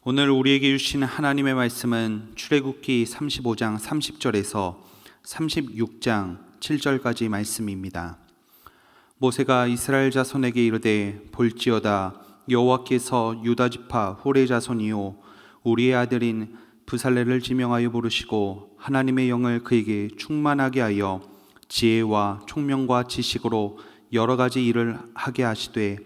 오늘 우리에게 주신 하나님의 말씀은 출애굽기 35장 30절에서 36장 7절까지 말씀입니다. 모세가 이스라엘 자손에게 이르되 볼지어다 여호와께서 유다 지파 홀의 자손이요 우리의 아들인 브살렐을 지명하여 부르시고 하나님의 영을 그에게 충만하게 하여 지혜와 총명과 지식으로 여러 가지 일을 하게 하시되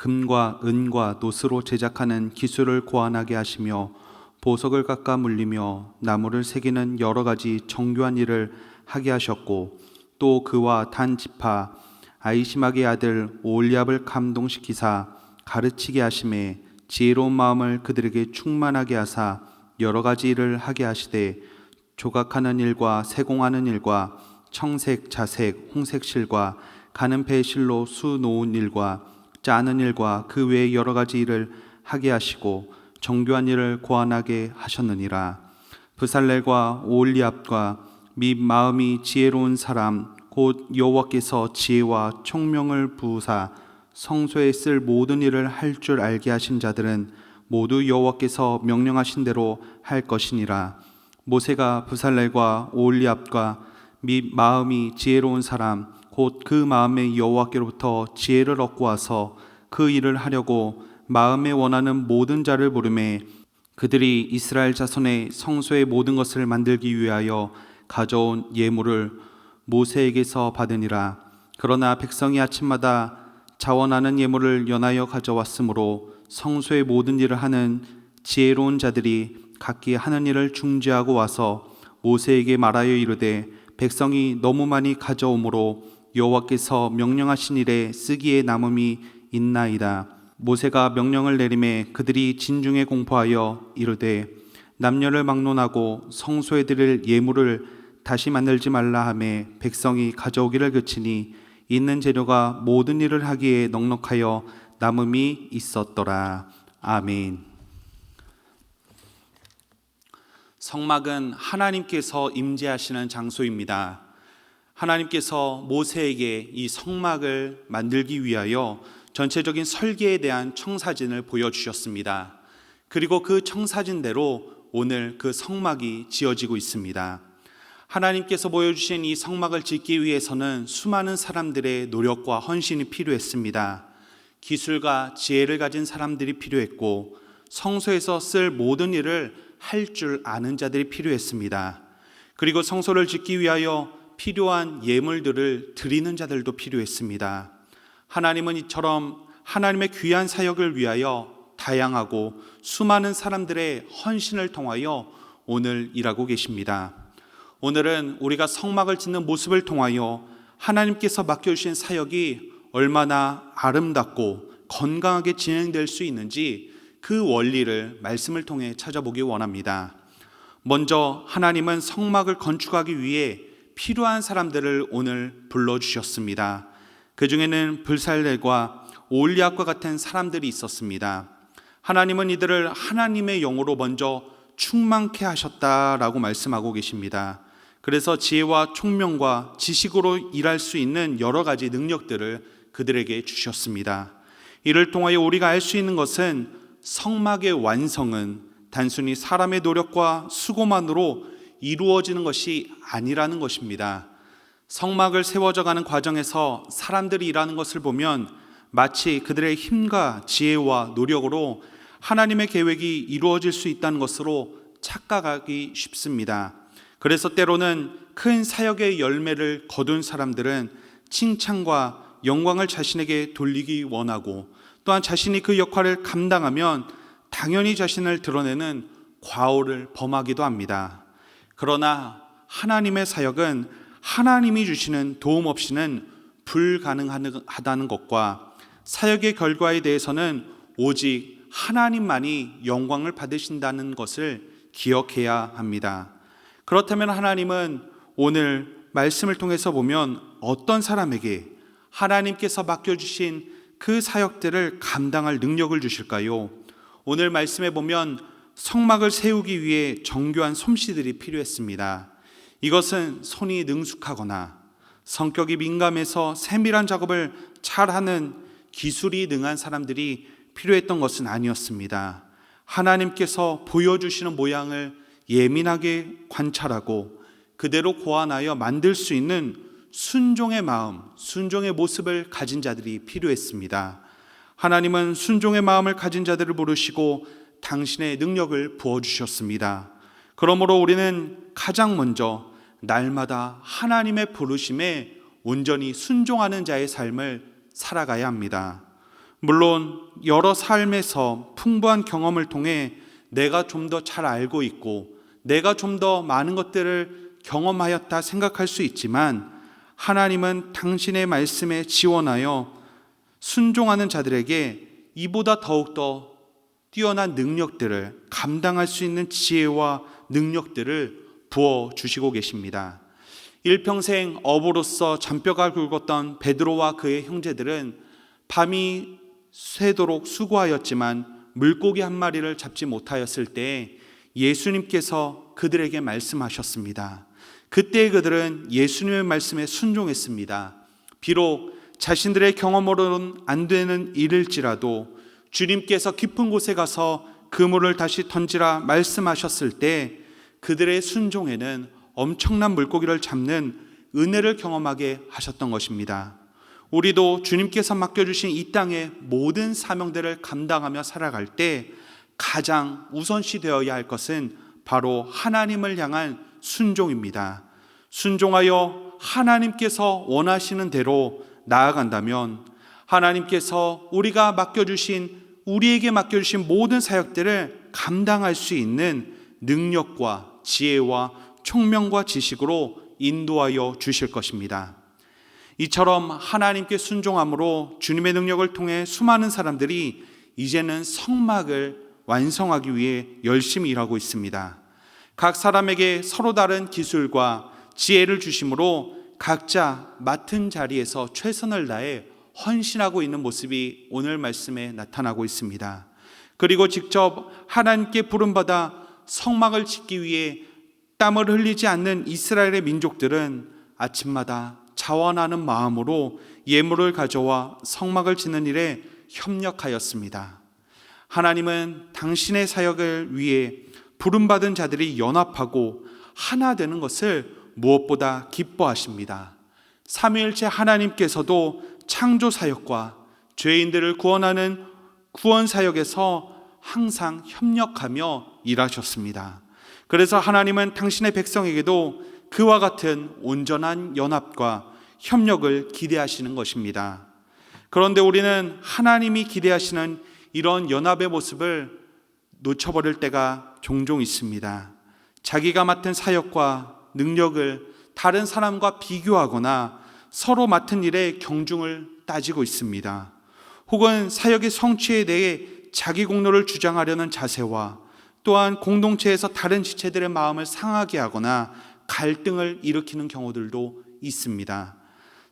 금과 은과 노스로 제작하는 기술을 고안하게 하시며 보석을 깎아 물리며 나무를 새기는 여러 가지 정교한 일을 하게 하셨고 또 그와 단 지파 아히시막의 아들 오홀리압을 감동시키사 가르치게 하심에 지혜로운 마음을 그들에게 충만하게 하사 여러 가지 일을 하게 하시되 조각하는 일과 세공하는 일과 청색, 자색, 홍색 실과 가는 배실로 수 놓은 일과 짜는 일과 그 외의 여러 가지 일을 하게 하시고 정교한 일을 고안하게 하셨느니라. 브살렐과 오홀리압과 및 마음이 지혜로운 사람 곧 여호와께서 지혜와 총명을 부으사 성소에 쓸 모든 일을 할 줄 알게 하신 자들은 모두 여호와께서 명령하신 대로 할 것이니라. 모세가 브살렐과 오홀리압과 및 마음이 지혜로운 사람 곧 그 마음에 여호와께로부터 지혜를 얻고 와서 그 일을 하려고 마음에 원하는 모든 자를 부르매 그들이 이스라엘 자손의 성소의 모든 것을 만들기 위하여 가져온 예물을 모세에게서 받으니라. 그러나 백성이 아침마다 자원하는 예물을 연하여 가져왔으므로 성소의 모든 일을 하는 지혜로운 자들이 각기 하는 일을 중지하고 와서 모세에게 말하여 이르되 백성이 너무 많이 가져오므로 여호와께서 명령하신 일에 쓰기에 남음이 있나이다. 모세가 명령을 내리매 그들이 진중에 공포하여 이르되 남녀를 막론하고 성소에 드릴 예물을 다시 만들지 말라 하매 백성이 가져오기를 그치니 있는 재료가 모든 일을 하기에 넉넉하여 남음이 있었더라. 아멘. 성막은 하나님께서 임재하시는 장소입니다. 하나님께서 모세에게 이 성막을 만들기 위하여 전체적인 설계에 대한 청사진을 보여주셨습니다. 그리고 그 청사진대로 오늘 그 성막이 지어지고 있습니다. 하나님께서 보여주신 이 성막을 짓기 위해서는 수많은 사람들의 노력과 헌신이 필요했습니다. 기술과 지혜를 가진 사람들이 필요했고 성소에서 쓸 모든 일을 할 줄 아는 자들이 필요했습니다. 그리고 성소를 짓기 위하여 필요한 예물들을 드리는 자들도 필요했습니다. 하나님은 이처럼 하나님의 귀한 사역을 위하여 다양하고 수많은 사람들의 헌신을 통하여 오늘 일하고 계십니다. 오늘은 우리가 성막을 짓는 모습을 통하여 하나님께서 맡겨주신 사역이 얼마나 아름답고 건강하게 진행될 수 있는지 그 원리를 말씀을 통해 찾아보기 원합니다. 먼저 하나님은 성막을 건축하기 위해 필요한 사람들을 오늘 불러주셨습니다. 그 중에는 브살렐과 오홀리압과 같은 사람들이 있었습니다. 하나님은 이들을 하나님의 영으로 먼저 충만케 하셨다라고 말씀하고 계십니다. 그래서 지혜와 총명과 지식으로 일할 수 있는 여러 가지 능력들을 그들에게 주셨습니다. 이를 통하여 우리가 알 수 있는 것은 성막의 완성은 단순히 사람의 노력과 수고만으로 이루어지는 것이 아니라는 것입니다. 성막을 세워져가는 과정에서 사람들이 일하는 것을 보면 마치 그들의 힘과 지혜와 노력으로 하나님의 계획이 이루어질 수 있다는 것으로 착각하기 쉽습니다. 그래서 때로는 큰 사역의 열매를 거둔 사람들은 칭찬과 영광을 자신에게 돌리기 원하고 또한 자신이 그 역할을 감당하면 당연히 자신을 드러내는 과오를 범하기도 합니다. 그러나 하나님의 사역은 하나님이 주시는 도움 없이는 불가능하다는 것과 사역의 결과에 대해서는 오직 하나님만이 영광을 받으신다는 것을 기억해야 합니다. 그렇다면 하나님은 오늘 말씀을 통해서 보면 어떤 사람에게 하나님께서 맡겨주신 그 사역들을 감당할 능력을 주실까요? 오늘 말씀에 보면 성막을 세우기 위해 정교한 솜씨들이 필요했습니다. 이것은 손이 능숙하거나 성격이 민감해서 세밀한 작업을 잘하는 기술이 능한 사람들이 필요했던 것은 아니었습니다. 하나님께서 보여주시는 모양을 예민하게 관찰하고 그대로 고안하여 만들 수 있는 순종의 마음, 순종의 모습을 가진 자들이 필요했습니다. 하나님은 순종의 마음을 가진 자들을 부르시고 당신의 능력을 부어주셨습니다. 그러므로 우리는 가장 먼저 날마다 하나님의 부르심에 온전히 순종하는 자의 삶을 살아가야 합니다. 물론 여러 삶에서 풍부한 경험을 통해 내가 좀 더 잘 알고 있고 내가 좀 더 많은 것들을 경험하였다 생각할 수 있지만, 하나님은 당신의 말씀에 지원하여 순종하는 자들에게 이보다 더욱더 뛰어난 능력들을 감당할 수 있는 지혜와 능력들을 부어주시고 계십니다. 일평생 어부로서 잔뼈가 굵었던 베드로와 그의 형제들은 밤이 새도록 수고하였지만 물고기 한 마리를 잡지 못하였을 때 예수님께서 그들에게 말씀하셨습니다. 그때 그들은 예수님의 말씀에 순종했습니다. 비록 자신들의 경험으로는 안 되는 일일지라도 주님께서 깊은 곳에 가서 그물을 다시 던지라 말씀하셨을 때 그들의 순종에는 엄청난 물고기를 잡는 은혜를 경험하게 하셨던 것입니다. 우리도 주님께서 맡겨주신 이 땅의 모든 사명들을 감당하며 살아갈 때 가장 우선시 되어야 할 것은 바로 하나님을 향한 순종입니다. 순종하여 하나님께서 원하시는 대로 나아간다면 하나님께서 우리에게 맡겨주신 모든 사역들을 감당할 수 있는 능력과 지혜와 총명과 지식으로 인도하여 주실 것입니다. 이처럼 하나님께 순종함으로 주님의 능력을 통해 수많은 사람들이 이제는 성막을 완성하기 위해 열심히 일하고 있습니다. 각 사람에게 서로 다른 기술과 지혜를 주심으로 각자 맡은 자리에서 최선을 다해 헌신하고 있는 모습이 오늘 말씀에 나타나고 있습니다. 그리고 직접 하나님께 부름받아 성막을 짓기 위해 땀을 흘리지 않는 이스라엘의 민족들은 아침마다 자원하는 마음으로 예물을 가져와 성막을 짓는 일에 협력하였습니다. 하나님은 당신의 사역을 위해 부름받은 자들이 연합하고 하나 되는 것을 무엇보다 기뻐하십니다. 삼위일체 하나님께서도 창조 사역과 죄인들을 구원하는 구원 사역에서 항상 협력하며 일하셨습니다. 그래서 하나님은 당신의 백성에게도 그와 같은 온전한 연합과 협력을 기대하시는 것입니다. 그런데 우리는 하나님이 기대하시는 이런 연합의 모습을 놓쳐버릴 때가 종종 있습니다. 자기가 맡은 사역과 능력을 다른 사람과 비교하거나 서로 맡은 일의 경중을 따지고 있습니다. 혹은 사역의 성취에 대해 자기 공로를 주장하려는 자세와 또한 공동체에서 다른 지체들의 마음을 상하게 하거나 갈등을 일으키는 경우들도 있습니다.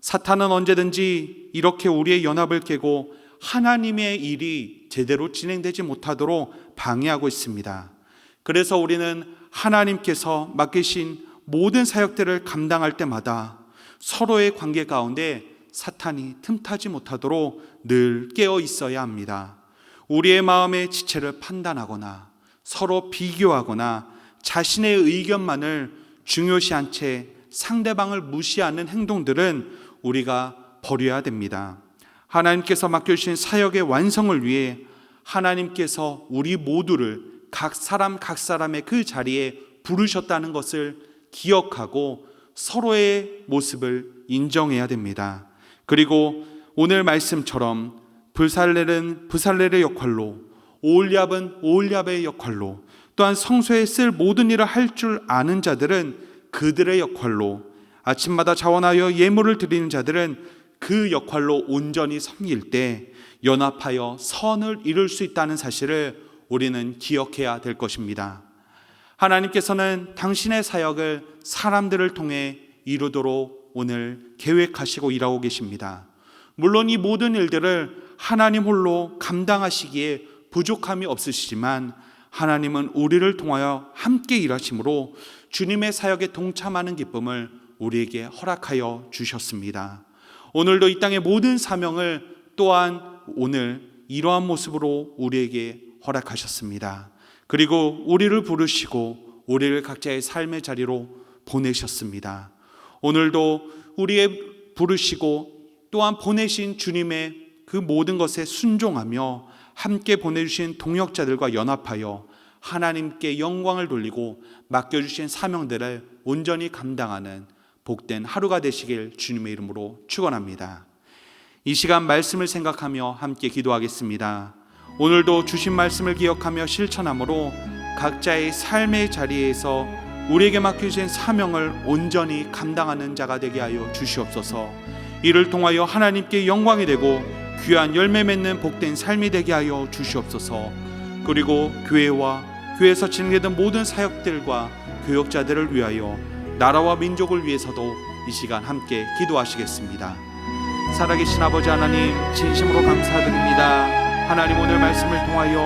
사탄은 언제든지 이렇게 우리의 연합을 깨고 하나님의 일이 제대로 진행되지 못하도록 방해하고 있습니다. 그래서 우리는 하나님께서 맡기신 모든 사역들을 감당할 때마다 서로의 관계 가운데 사탄이 틈타지 못하도록 늘 깨어 있어야 합니다. 우리의 마음의 지체를 판단하거나 서로 비교하거나 자신의 의견만을 중요시한 채 상대방을 무시하는 행동들은 우리가 버려야 됩니다. 하나님께서 맡겨주신 사역의 완성을 위해 하나님께서 우리 모두를 각 사람의 그 자리에 부르셨다는 것을 기억하고 서로의 모습을 인정해야 됩니다. 그리고 오늘 말씀처럼 브살렐은 브살렐의 역할로, 오홀리압은 오홀리압의 역할로, 또한 성소에 쓸 모든 일을 할 줄 아는 자들은 그들의 역할로, 아침마다 자원하여 예물을 드리는 자들은 그 역할로 온전히 섬길 때 연합하여 선을 이룰 수 있다는 사실을 우리는 기억해야 될 것입니다. 하나님께서는 당신의 사역을 사람들을 통해 이루도록 오늘 계획하시고 일하고 계십니다. 물론 이 모든 일들을 하나님 홀로 감당하시기에 부족함이 없으시지만 하나님은 우리를 통하여 함께 일하심으로 주님의 사역에 동참하는 기쁨을 우리에게 허락하여 주셨습니다. 오늘도 이 땅의 모든 사명을 또한 오늘 이러한 모습으로 우리에게 허락하셨습니다. 그리고 우리를 부르시고 우리를 각자의 삶의 자리로 보내셨습니다. 오늘도 우리의 부르시고 또한 보내신 주님의 그 모든 것에 순종하며 함께 보내주신 동역자들과 연합하여 하나님께 영광을 돌리고 맡겨주신 사명들을 온전히 감당하는 복된 하루가 되시길 주님의 이름으로 축원합니다. 이 시간 말씀을 생각하며 함께 기도하겠습니다. 오늘도 주신 말씀을 기억하며 실천함으로 각자의 삶의 자리에서 우리에게 맡겨주신 사명을 온전히 감당하는 자가 되게 하여 주시옵소서. 이를 통하여 하나님께 영광이 되고 귀한 열매 맺는 복된 삶이 되게 하여 주시옵소서. 그리고 교회와 교회에서 진행되던 모든 사역들과 교역자들을 위하여 나라와 민족을 위해서도 이 시간 함께 기도하시겠습니다. 살아계신 아버지 하나님, 진심으로 감사드립니다. 하나님, 오늘 말씀을 통하여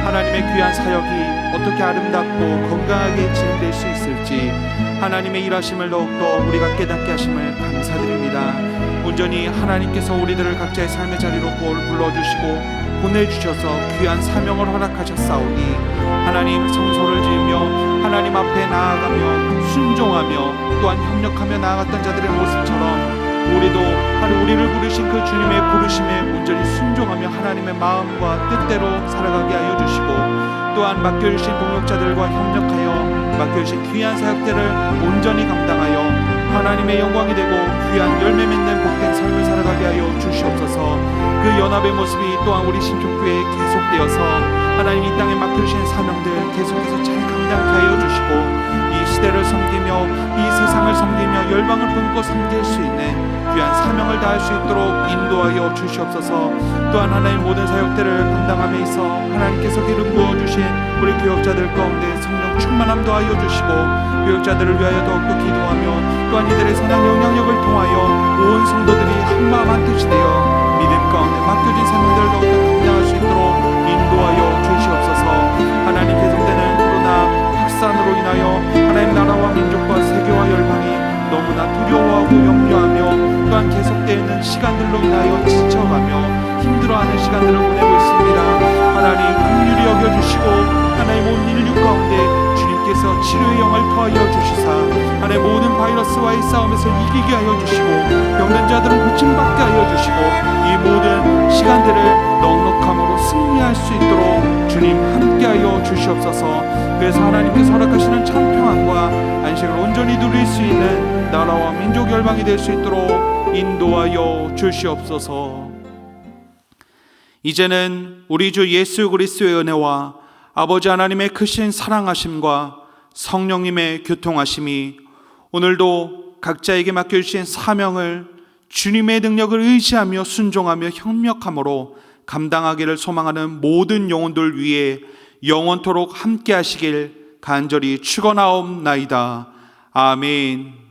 하나님의 귀한 사역이 어떻게 아름답고 건강하게 진행될 수 있을지 하나님의 일하심을 더욱더 우리가 깨닫게 하심을 감사드립니다. 온전히 하나님께서 우리들을 각자의 삶의 자리로 불러주시고 보내주셔서 귀한 사명을 허락하셨사오니 하나님, 성소를 지으며 하나님 앞에 나아가며 순종하며 또한 협력하며 나아갔던 자들의 모습처럼 우리도 우리를 부르신 그 주님의 부르심에 온전히 순종하며 하나님의 마음과 뜻대로 살아가게 하여 주시고 또한 맡겨주신 동역자들과 협력하여 맡겨주신 귀한 사역들을 온전히 감당하여 하나님의 영광이 되고 귀한 열매 맺는 복된 삶을 살아가게 하여 주시옵소서. 그 연합의 모습이 또한 우리 신촌교회에 계속되어서 하나님 이 땅에 맡겨주신 사명들 계속해서 잘 감당케 하여 주시고 이 시대를 섬기며 이 세상을 섬기며 열방을 품고 섬길 수 있는 귀한 사명을 다할 수 있도록 인도하여 주시옵소서. 또한 하나님 모든 사역들을 감당함에 있어 하나님께서 기름 부어주신 우리 교역자들 가운데 성령 충만함 더하여 주시고 교역자들을 위하여 더욱더 기도하며 또한 이들의 선한 영향력을 통하여 온 성도들이 한마음 한뜻이 되어 믿음 가운데 맡겨진 사명들을 더욱더 감당할 수 있도록 인도하여 주시옵소서. 하나님, 계속되는 코로나 확산으로 인하여 하나님 나라와 민족과 세계와 열방이 너무나 두려워하고 염려하며 또한 계속되는 시간들로 인하여 지쳐가며 힘들어하는 시간들을 보내고 있습니다. 하나님, 긍휼히 여겨주시고 하나님 온 인류 가운데 주님께서 치료의 영을 더하여 주시사 하나님 모든 바이러스와의 싸움에서 이기게 하여 주시고 병든 자들은 고침받게 하여 주시고 이 모든 시간들을 넉넉함으로 승리할 수 있도록 주님 함께하여 주시옵소서. 그래서 하나님께서 허락하시는 참 평안과 안식을 온전히 누릴 수 있는 나라와 민족 열방이 될 수 있도록 인도하여 주시옵소서. 이제는 우리 주 예수 그리스도의 은혜와 아버지 하나님의 크신 사랑하심과 성령님의 교통하심이 오늘도 각자에게 맡겨주신 사명을 주님의 능력을 의지하며 순종하며 협력함으로 감당하기를 소망하는 모든 영혼들 위해 영원토록 함께 하시길 간절히 축원하옵나이다. 아멘.